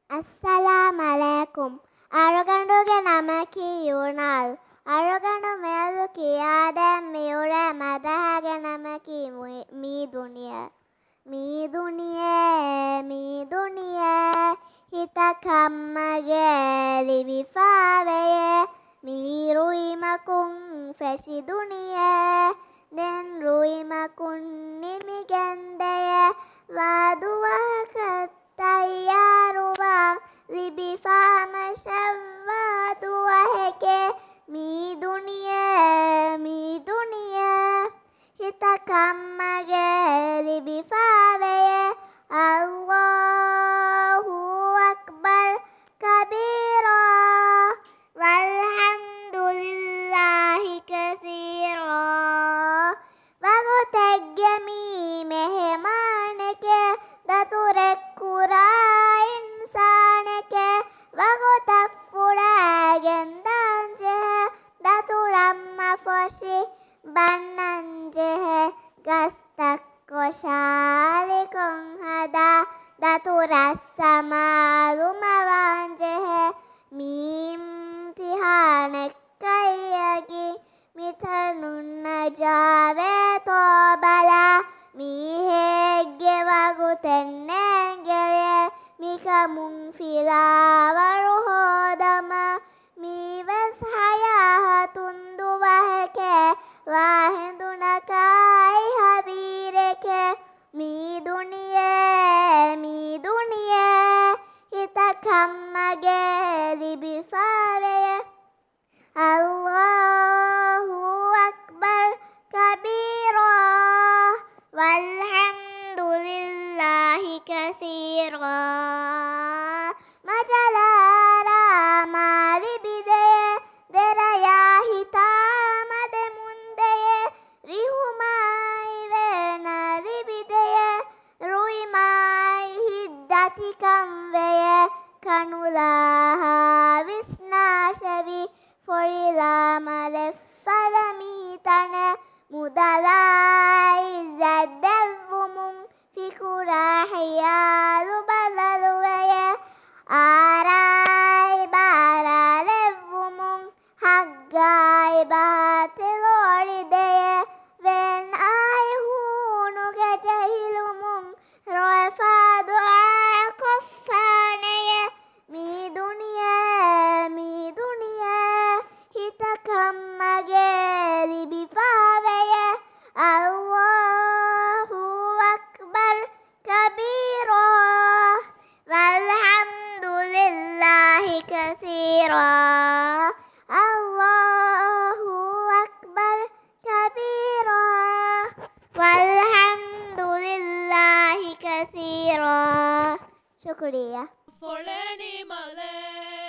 Assalamualaikum. අරගණ්ඩුගේ නම කියුණල්. අරගණ්ඩු මෙයලු කියා දැන් මියුර මදහගෙනම මී දුනිය. මී දුනිය හිත කම්මගේ ලිවිෆාවයේ මී රුයිමකුන් ෆැසි දුනිය. දැන් රුයිමකුන් නිමිගෙන්දය වාදුවහකත් තයාරුවා ලිබිෆාම ශව්වාදුවහකේ මී දුනිය හිත කම්මගේ ලිබිෆාවයේ අල්ලාහු අක්බර් කබීරා වල්හම්දුලිල්ලාහි කසීරා වගොතෙග්ගමී මෙහෙමානකේ දතුරෙක් කුරා ඉන්සානකේ වගොතෆ්ෆුඩාගෙන් දාන්ජේ දතුරම්ම ෆොෂි බන්නන්ජේ ගස්තක් කොෂාලිකොන් හදා දතුරස්සමාලුම වාන්ජේ මීම්තිහානෙක්කයියකි මිතනුන්න ජාවේ තෝබලා මීහෙග්ගේ වගුතෙන්නෑගලේ මිකමුන් ෆිලාවරු හෝදම මීවස් හයාහතුන්දුවහකේ වාහෙඳුනකායි හබීරකේ මී දුනිය හිත කම්මගේ ලිබිෆාවයේ අල්ලාහු අක්බර් කබීරා වල්හම්දුලිල්ලාහි කසීරා මජලාරා මාලිබිදයේ දෙරයා හිතාමද මුන්දයේ රිහුමායි වේන ලිබිදයේ රුයිමායි හිද්දතිකම් වයේ කනුලාහා විස්නාශවි ෆොරිලාමලෙෆ්ෆලමීතන මුදලායි සැද්දැව්වුමුන් ෆිකුරාහියාලු බලලුවය ආරායි බාරාලෙව්වුමුන් හග්ගායි බාතිලෝරිදය වෙන් ආයි හූනුගේ ජහිලුමුන් රොයෆාදුආ කොෆානය මී දුනිය හිත කම්මගේ ලිබිෆාවයේ අල්ලාහු අක්බර් කබීරා වල්හම්දුලිල්ලාහි කසීරා අල්ලාහු අක්බර් කබීරා වල්හම්දුලිල්ලාහි කසීරා. ශුක්‍රියා. Foleni male